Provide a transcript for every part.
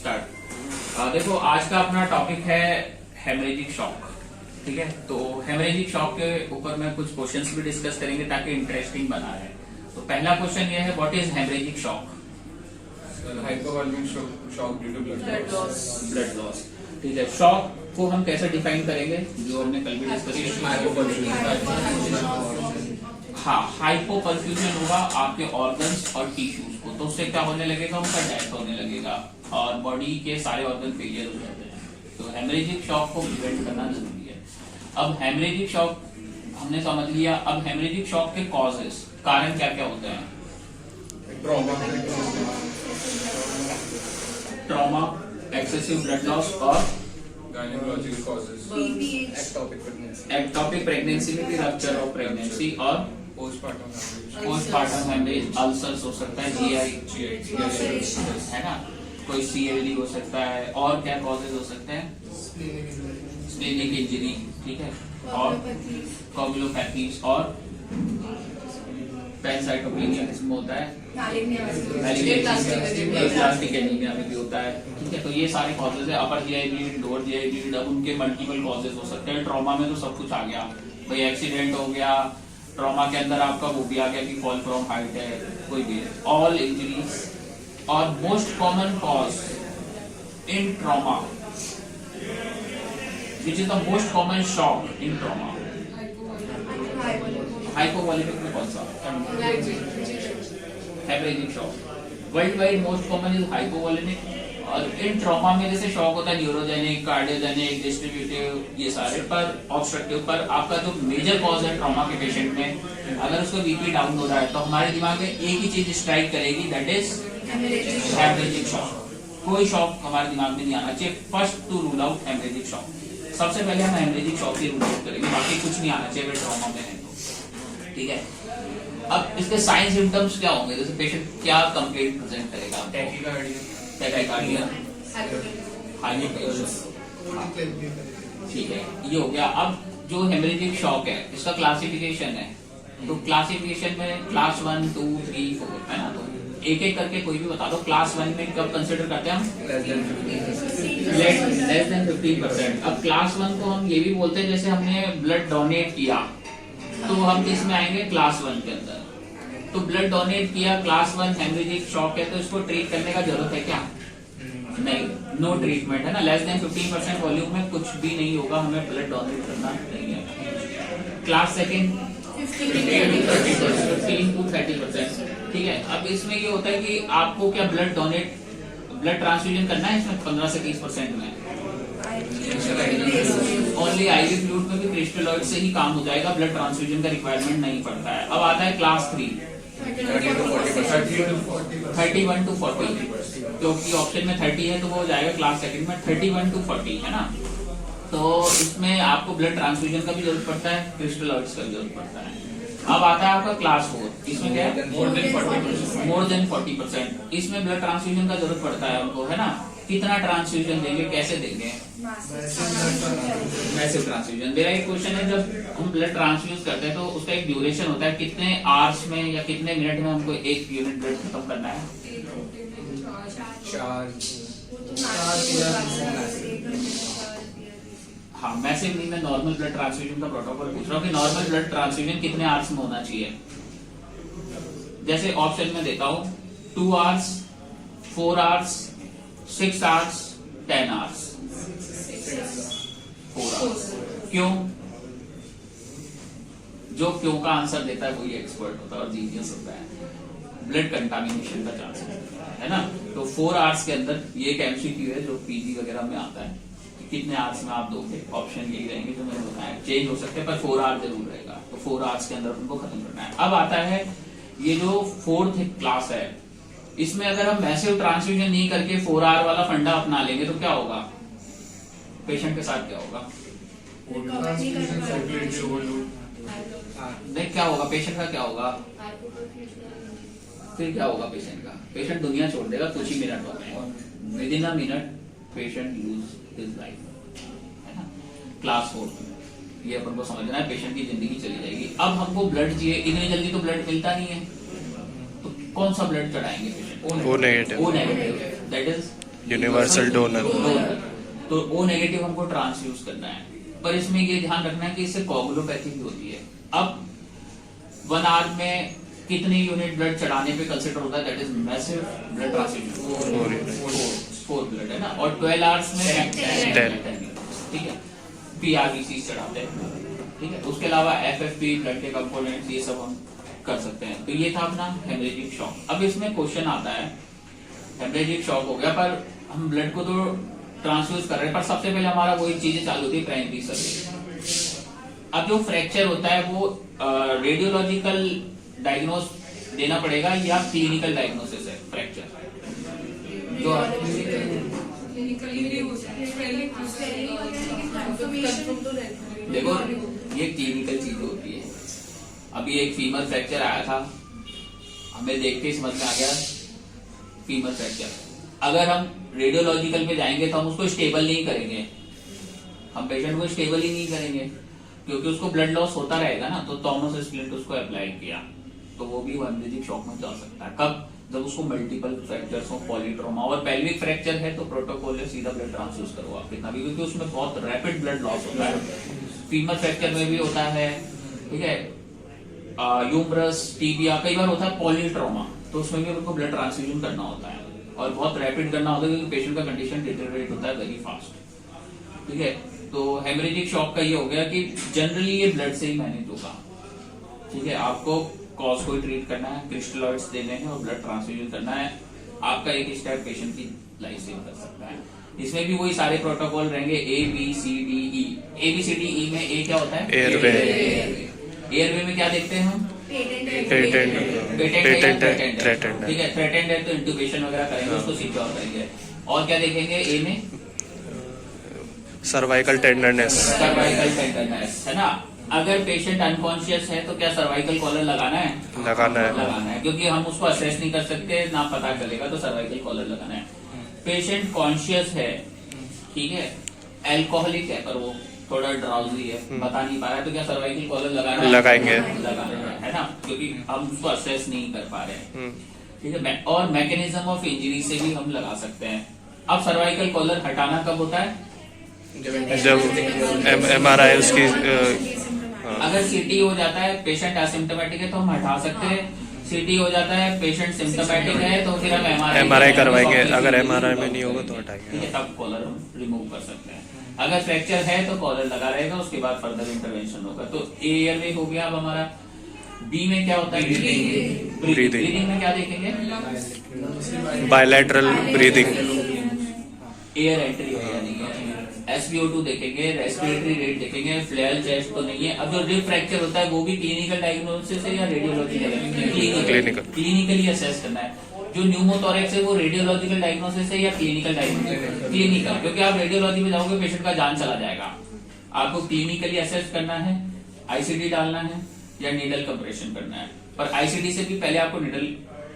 Start. देखो आज का अपना टॉपिक है हेमरेजिक शॉक। ठीक है, तो हेमरेजिक शॉक के ऊपर में कुछ क्वेश्चंस भी डिस्कस करेंगे ताकि इंटरेस्टिंग बना रहे। तो पहला क्वेश्चन ये है, what is haemorrhagic shock? Hypovolaemic shock due to blood loss. Blood loss. ठीक है, शॉक को हम कैसे डिफाइन करेंगे, जो हमने कल भी डिस्कस किया। हाँ, हाइपोपरफ्यूजन होगा आपके ऑर्गन्स और टिश्यूज को, तो उससे क्या होने लगेगा, उनका डेथ होने लगेगा और बॉडी के सारे ऑर्गन फेलियर हो जाते हैं। तो हेमरेजिक शॉक को प्रिवेंट करना जरूरी है। अब हेमरेजिक शॉक हमने समझ लिया। अब हेमरेजिक शॉक के कॉजेस, कारण क्या क्या होते हैं? ट्रॉमा, एक्सेसिव ब्लड लॉस और गायनेकोलॉजिकल कॉजेस, एक्टोपिक प्रेगनेंसी में भी रप्चर ऑफ प्रेगनेंसी और पोस्टपार्टम हेमरेज, अल्सर्स हो सकता है, जीआई है ना, कोई सीएलडी हो सकता है, और क्या कॉजेज हो सकते हैं? स्प्लेनिक इंजरी, ठीक है, और कोगुलोपैथीज और पैनसाइटोपेनिया किसमें होता है? प्लास्टिक एनीमिया में भी होता है। ठीक है, तो ये सारे कॉजेज है। Upper GI bleed, lower GI bleed, अब उनके मल्टीपल कॉजेज हो सकते हैं। ट्रॉमा में तो सब कुछ आ गया भाई, एक्सीडेंट हो गया, ट्रॉमा के अंदर आपका वो भी आ गया कि फॉल फ्रॉम हाइट है, कोई भी है, ऑल इंजरीज। और most common cause in trauma, which is the most common shock in trauma? Hypovolaemic में कौन सा? Haemorrhagic shock. Worldwide most common is hypovolaemic. और इन ट्रॉमा में जैसे शॉक होता है न्यूरोजेनिक, कार्डियोजेनिक, डिस्ट्रीब्यूटिव, ये सारे पर ऑब्स्ट्रक्टिव पर आपका जो मेजर कॉज है ट्रॉमा के पेशेंट में, अगर उसका बीपी डाउन हो रहा है तो हमारे दिमाग में एक ही चीज स्ट्राइक करेगी, दैट इज हेमरेजिक शॉक। कोई शॉक हमारे दिमाग में नहीं आना चाहिए। First to rule out haemorrhagic shock, सबसे पहले हम हेमरेजिक शॉक ही रूल आउट करेंगे, बाकी कुछ नहीं आना चाहिए अगर ट्रॉमा में है तो। ठीक है, अब इसके साइन सिम्टम्स क्या होंगे? जैसे पेशेंट क्या कंप्लेंट प्रेजेंट करेगा? टैकीकार्डिया, ठीक है, ये हो गया। अब जो हेमरेजिक शॉक है इसका क्लासिफिकेशन है, तो क्लासिफिकेशन में क्लास 1, 2, 3, 4 है ना, तो एक एक करके कोई भी बता दो। क्लास 1 में कब कंसिडर करते हैं हम? Less than 15%। अब क्लास 1 को हम ये भी बोलते हैं, जैसे हमने ब्लड डोनेट किया तो हम किस में आएंगे? क्लास 1 के अंदर। तो ब्लड डोनेट किया, क्लास 1 हेमरेजिक शॉक है, तो इसको ट्रीट करने का जरूरत है क्या? नहीं, नो ट्रीटमेंट है ना। लेस देन 15% वॉल्यूम में कुछ भी नहीं होगा, हमें ब्लड डोनेट करना नहीं है। Class second 15 to 30%। ठीक है, अब इसमें ये होता है कि आपको क्या ब्लड ट्रांसफ्यूजन करना है इसमें 15 से 30% में? ओनली आईवी फ्लूइड में भी क्रिस्टलॉइड से ही काम हो जाएगा, ब्लड ट्रांसफ्यूजन का रिक्वायरमेंट नहीं पड़ता है। अब आता है क्लास 3 31 to 40, क्योंकि ऑप्शन में 30 है तो वो हो जाएगा क्लास सेकंड में 31 to 40 है ना। तो इसमें आपको ब्लड ट्रांसफ्यूजन का भी जरूरत पड़ता है, क्रिस्टलॉइड्स का भी जरूरत पड़ता है। अब आता है आपका क्लास 4, इसमें क्या है? More than 40%। इसमें ब्लड ट्रांसफ्यूजन का जरूरत पड़ता है हमको, है ना। कितना ट्रांसफ्यूजन देंगे, कैसे देंगे? Massive transfusion. मेरा एक क्वेश्चन है, जब हम ब्लड ट्रांसफ्यूज करते हैं तो उसका एक ड्यूरेशन होता है, कितने आवर्स में या कितने मिनट में हमको 1 यूनिट ब्लड खत्म करना है? 4। हाँ, मैसिव नहीं, मैं नॉर्मल ब्लड ट्रांसफ्यूजन का प्रोटोकॉल पूछ रहा हूँ कि नॉर्मल ब्लड ट्रांसफ्यूजन कितने आवर्स में होना चाहिए। जैसे ऑप्शन में देता हूँ 2 hours, 4 hours, 6 hours, 10 hours. 4 hours. क्यों? जो क्यों का आंसर देता है वही एक्सपर्ट होता है और जीनियस होता है। ब्लड कंटामिनेशन का चांस है ना। तो 4 आवर्स के अंदर, ये एक एमसीक्यू है जो पीजी वगैरह में आता है, कितने आवर्स में आप दोगे? ऑप्शन यही रहेंगे जो मैंने बताया, चेंज हो सकते हैं पर 4 आवर्स जरूर रहेगा। तो 4 आवर्स के अंदर उनको खत्म करना है। अब आता है ये जो 4th क्लास है, इसमें अगर हम मैसिव ट्रांसफ्यूजन नहीं करके 4 आवर वाला फंडा अपना लेंगे तो क्या होगा? पेशेंट के साथ क्या होगा? नहीं, क्या होगा पेशेंट का? क्या होगा फिर? क्या होगा पेशेंट का? पेशेंट दुनिया छोड़ देगा कुछ ही मिनटों में। With in a minute patient lose his life, है ना। क्लास 4 ये अपन को समझना है, पेशेंट की जिंदगी चली जाएगी। अब हमको ब्लड चाहिए, इतनी जल्दी तो ब्लड मिलता नहीं है, तो कौन सा ब्लड चढ़ाएंगे patient? O negative, that is universal donor. तो ओ नेगेटिव हमको ट्रांसफ्यूज करना है, पर इसमें ये ध्यान रखना है कि इससे कोगुलोपैथी भी होती है। अब 1 आवर में कितने यूनिट ब्लड चढ़ाने पे कंसिडर होता है, that is massive blood transfusion, 4 blood है ना, और 12 आवर्स में 10, ठीक है, पीआरबीसी चढ़ाते हैं, ठीक है। उसके अलावा एफएफपी, ब्लड के कंपोनेंट्स, ये सब हम कर सकते हैं। तो ये था अपना हेमरेजिक शॉक। अब इसमें क्वेश्चन आता है, हेमरेजिक शॉक हो गया पर हम ब्लड को तो ट्रांसफ्यूज कर रहे हैं, पर सबसे पहले हमारा वही चीजें चालू होती है, प्राइमरी सर्जरी। अब जो फ्रैक्चर होता है वो रेडियोलॉजिकल डायग्नोस देना पड़ेगा या क्लिनिकल डायग्नोसिस है फ्रैक्चर जो देखो ये क्लिनिकल चीज होती है। अभी एक फीमर फ्रैक्चर आया था, हमें देख के समझ में आ गया फीमर फ्रैक्चर। अगर हम रेडियोलॉजिकल पे जाएंगे तो हम उसको स्टेबल नहीं करेंगे, हम पेशेंट को स्टेबल ही नहीं करेंगे क्योंकि उसको ब्लड लॉस होता रहेगा ना। तो थॉमस स्प्लिंट उसको अप्लाई किया तो वो भी हेमरेजिक शॉक में जा सकता है। कब? जब उसको मल्टीपल फ्रैक्चर्स हो, पॉलीट्रोमा और पेल्विक फ्रैक्चर है तो प्रोटोकॉल है सीधा ब्लड ट्रांसफ्यूज करो आप कितना भी, क्योंकि उसमें बहुत रैपिड ब्लड लॉस होता है। फीमर फ्रैक्चर में भी होता है, ठीक है, यूमरस, टीबिया, कई बार होता है पॉलीट्रोमा, तो उसमें भी उनको ब्लड ट्रांसफ्यूजन करना होता है और बहुत रैपिड करना होता है क्योंकि पेशेंट का कंडीशन डिटेरियोरेट होता है वेरी फास्ट, ठीक है। तो हेमरेजिक शॉक का ये हो गया कि जनरली ये ब्लड से ही मैनेज होगा, ठीक है। आपको कॉज को ट्रीट करना है, क्रिस्टलॉइड्स देने हैं और ब्लड ट्रांसफ्यूजन करना है। आपका एक स्टेप पेशेंट की लाइफ सेव कर सकता है। इसमें भी वही सारे प्रोटोकॉल रहेंगे, A B C D E. A B C D E में ए क्या होता है? एयरवे। एयरवे में क्या देखते हैं हम? पेटेंट, ठीक है। थ्रेटेंड है तो इंट्यूबेशन वगैरह करेंगे, उसको सिक्योर करेंगे। और क्या देखेंगे ए में? Cervical tenderness. सर्वाइकल टेंडरनेस है ना। अगर पेशेंट अनकॉन्शियस है तो क्या सर्वाइकल कॉलर लगाना है? लगाना है, क्योंकि हम उसको असेस नहीं कर सकते, ना पता चलेगा, तो सर्वाइकल कॉलर लगाना है। पेशेंट कॉन्शियस है, ठीक है, अल्कोहलिक है पर वो थोड़ा ड्राउजी है, बता नहीं पा रहा है, तो क्या सर्वाइकल कॉलर लगाना है? लगाना है ना, क्योंकि हम उसको असेस नहीं कर पा रहे हैं, ठीक है। और मैकेनिज्म ऑफ इंजरी से भी हम लगा सकते हैं। अब सर्वाइकल कॉलर हटाना कब होता है? जब एमआरआई उसकी अगर सीटी हो जाता है, पेशेंट एसिम्प्टोमेटिक है तो हम हटा सकते हैं। सीटी हो जाता है, पेशेंट सिम्प्टोमेटिक है तो फिर हम एमआरआई करवाएंगे। अगर एमआरआई में नहीं होगा तो हटाएंगे, ठीक है, तब कॉलर हम रिमूव कर सकते हैं। अगर फ्रैक्चर है तो कॉलर लगा रहेगा, उसके बाद फर्दर इंटरवेंशन होगा। तो एयरवे हो गया अब हमारा। बी में क्या होता है? ब्रीदिंग में क्या देखेंगे? बायलैटरल ब्रीदिंग, एयर एंट्री है या नहीं है, SpO2 देखेंगे, रेस्पिरेटरी रेट देखेंगे, फ्लेयर चेस्ट तो नहीं है। अब जो रिब फ्रैक्चर होता है वो भी क्लिनिकल डायग्नोसिस है या रेडियोलॉजिकल? क्लिनिकली असेस करना है। जो न्यूमोथोरेक्स है वो रेडियोलॉजिकल डायग्नोसिस है या क्लिनिकल डायग्नोसिस? क्लिनिकल, क्योंकि आप रेडियोलॉजी में जाओगे पेशेंट का जान चला जाएगा। आपको क्लिनिकली असेस करना है, आईसीडी डालना है या नीडल कंप्रेशन करना है। पर आईसीडी से भी पहले आपको नीडल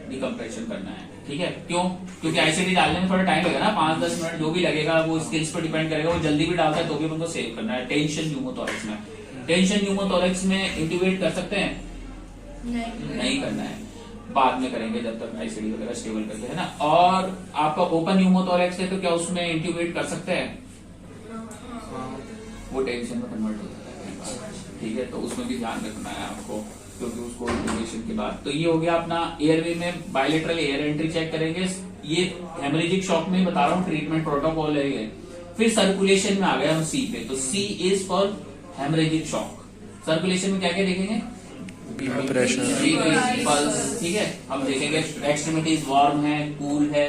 डिकम्प्रेशन करना है, ठीक है। क्यों? क्योंकि आईसीडी डालने में थोड़ा टाइम लगेगा ना, 5-10 मिनट जो भी लगेगा, वो स्किल्स पर डिपेंड करेगा। वो जल्दी भी डालता है तो भी उनको सेव करना है। टेंशन न्यूमोथोरेक्स में, टेंशन न्यूमोथोरेक्स में इंट्यूबेट कर सकते हैं? नहीं करना है, बाद में करेंगे जब तक आईसीडी वगैरह स्टेबल करके, है ना। और आपका ओपन न्यूमोथोरेक्स है तो क्या उसमें इंट्यूबेट कर सकते हैं? वो टेंशन में कन्वर्ट हो जाता है, ठीक है। तो उसमें भी ध्यान रखना है आपको, क्योंकि उसको इंट्यूबेशन के बाद। तो ये हो गया अपना एयरवे में बायलैटरल एयर एंट्री चेक करेंगे। ये हेमरेजिक शॉक में बता रहा हूँ ट्रीटमेंट प्रोटोकॉल है ये। फिर सर्कुलेशन में आ गया हम सी पे। तो C is for haemorrhagic shock. Circulation में क्या क्या देखेंगे? प्रेशर, पल्स, ठीक है। हम देखेंगे एक्सट्रीमिटीज वार्म है, कूल है,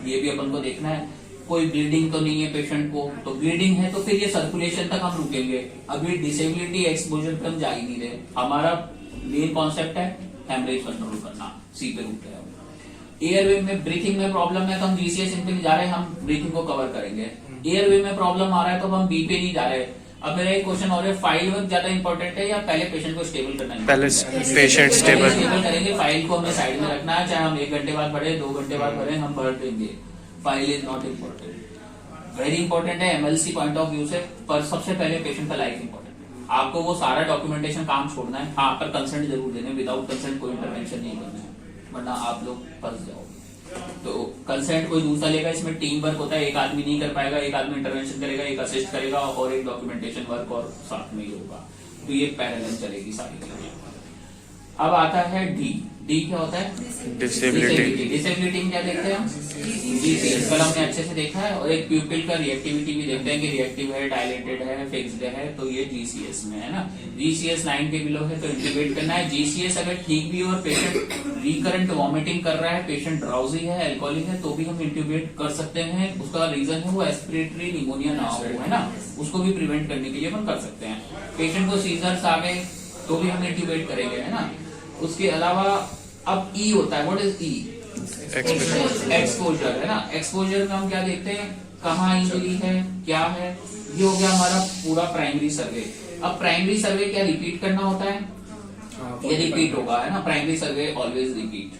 ये भी अपन को देखना है। कोई ब्लीडिंग तो नहीं है पेशेंट को, तो ब्लीडिंग है तो फिर ये सर्कुलेशन तक हम रुकेंगे। अभी डिसेबिलिटी एक्सपोजर पे हम जा ही नहीं रहे। हमारा मेन कॉन्सेप्ट है हेमरेज कंट्रोल करना, सी पे रुक गया। एयरवे में ब्रीथिंग में प्रॉब्लम है तो हम जीसीएस सिम्पल जा रहे हैं, हम ब्रीथिंग को कवर करेंगे। एयरवे में प्रॉब्लम आ रहा है तो हम बी पे नहीं जा रहे। अब मेरा एक क्वेश्चन और है, फाइल वर्क ज्यादा इंपॉर्टेंट है या पहले पेशेंट को स्टेबल करना है? पहले पेशेंट स्टेबल करेंगे। फाइल को हमें साइड में रखना है, चाहे हम 1 घंटे बाद भरे, 2 घंटे बाद भरे, हम भर देंगे। File is not important, very important है एमएलसी पॉइंट ऑफ व्यू से, पर सबसे पहले पेशेंट का लाइफ इंपॉर्टेंट है। आपको वो सारा डॉक्यूमेंटेशन काम छोड़ना है, हाँ, पर कंसेंट जरूर देना है। विदाउट कंसेंट कोई इंटरवेंशन नहीं करना है, वरना आप लोग फंस जाओगे। तो कंसेंट कोई दूसरा लेगा, इसमें टीम वर्क होता है, एक आदमी नहीं कर पाएगा, एक आदमी इंटरवेंशन करेगा, एक असिस्ट करेगा और एक डॉक्यूमेंटेशन वर्क और साथ में ही होगा। तो ये पैरेलल चलेगी सारी चीजें। अब आता है डी। डी क्या होता है? डिसेबिलिटी। डिसेबिलिटी में क्या देखते हैं हम? जीसीएस कल हमने अच्छे से देखा है। और एक प्यूपिल का रिएक्टिविटी भी देखते हैं कि रिएक्टिव है, डायलेटेड है, फिक्स्ड है, तो ये जीसीएस में है ना। जीसीएस 9 के बिलो है तो इंटीग्रेट करना है। जीसीएस अगर ठीक भी हो और पेशेंट रिकरेंट वॉमिटिंग कर रहा है, पेशेंट ड्राउजी है, एल्कोहलिक है, तो भी हम इंट्यूबेट कर सकते हैं। उसका रीजन है वो एस्पिरेटरी निमोनिया ना हो, है ना, उसको भी प्रिवेंट करने के लिए हम कर सकते हैं। पेशेंट को सीजर्स आ गए तो भी हम इंट्यूबेट करेंगे, है ना। उसके अलावा अब ई होता है, व्हाट इज ई? एक्सपोजर, है ना। एक्सपोजर में हम क्या देखते हैं, कहाँ इंजरी है, क्या है। ये हो गया हमारा पूरा प्राइमरी सर्वे। अब प्राइमरी सर्वे क्या रिपीट करना होता है? ये रिपीट होगा, है ना। प्राइमरी सर्वे ऑलवेज रिपीट,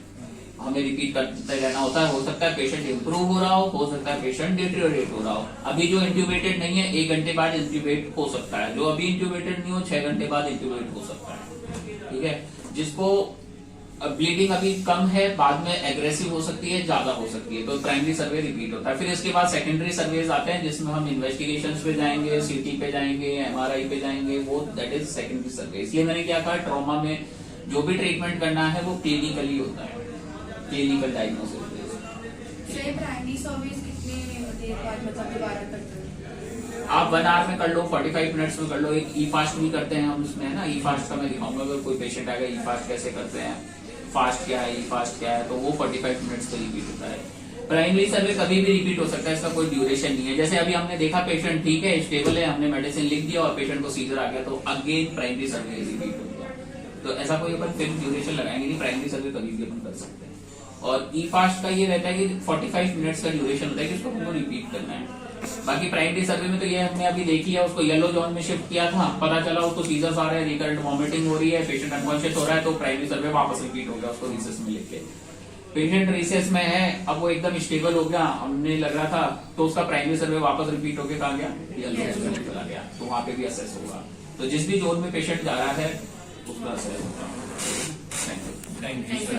हमें रिपीट करते रहना होता है। हो सकता है पेशेंट इंप्रूव हो रहा हो सकता है पेशेंट डिटेरियोरेट हो रहा हो। अभी जो इंट्यूबेटेड नहीं है 1 घंटे बाद इंट्यूबेट हो सकता है, जो अभी इंट्यूबेटेड नहीं हो 6 घंटे बाद इंट्यूबेट हो सकता है, ठीक है। जिसको ब्लीडिंग अभी कम है, बाद में एग्रेसिव हो सकती है, ज्यादा हो सकती है, तो प्राइमरी सर्वे रिपीट होता है। फिर इसके बाद सेकेंडरी सर्वेज आते हैं जिसमें हम इन्वेस्टिगेशंस पे जाएंगे, सीटी पे जाएंगे, एमआरआई पे जाएंगे, वो दैट इज सेकेंडरी सर्वे। इसलिए मैंने क्या कहा, ट्रॉमा में जो भी ट्रीटमेंट करना है वो क्लिनिकली होता है, क्लिनिकल डायग्नोसिस। प्राइमरी सर्विस कितने देर बाद मतलब दोबारा करते हैं? आप 1 आवर में कर लो, 45 मिनट्स में कर लो। एक ई फास्ट भी करते हैं हम उसमें, है ना। ई फास्ट का मैं दिखाऊंगा, अगर कोई पेशेंट आएगा ई फास्ट कैसे करते हैं, फास्ट क्या है, ई फास्ट क्या है, तो वो 45 मिनट्स का रिपीट होता है। प्राइमरी सर्वे कभी भी रिपीट हो सकता है, इसका कोई ड्यूरेशन नहीं है। जैसे अभी हमने देखा पेशेंट ठीक है, स्टेबल है, हमने मेडिसिन लिख दिया और पेशेंट को सीजर आ गया, तो अगेन प्राइमरी सर्वे रिपीट हो गया। तो ऐसा कोई अपन फिक्स ड्यूरेशन लगाएंगे नहीं, प्राइमरी सर्वे कभी भी अपन कर सकते हैं। और ई फास्ट का ये रहता है कि 45 मिनट्स का ड्यूरेशन होता है कि उसको हमको रिपीट करना है। बाकी प्राइमरी सर्वे में तो ये हमने अभी देखी है, उसको येलो जोन में शिफ्ट किया था, पता चला उसको सीजर्स आ रहे हैं, रिकरेंट वॉमिटिंग हो रही है, पेशेंट अनकॉन्शियस हो रहा है, तो प्राइमरी सर्वे वापस रिपीट हो गया उसको रिसेस में लेके। पेशेंट रिसेस में है, अब वो एकदम स्टेबल हो गया, हमने लग रहा था, तो उसका प्राइमरी सर्वे वापस रिपीट होकर कहा गया येलो जोन में चला गया, तो वहां पे भी असेस होगा। तो जिस भी जोन में पेशेंट जा रहा है उसका असेस होगा। Thank you.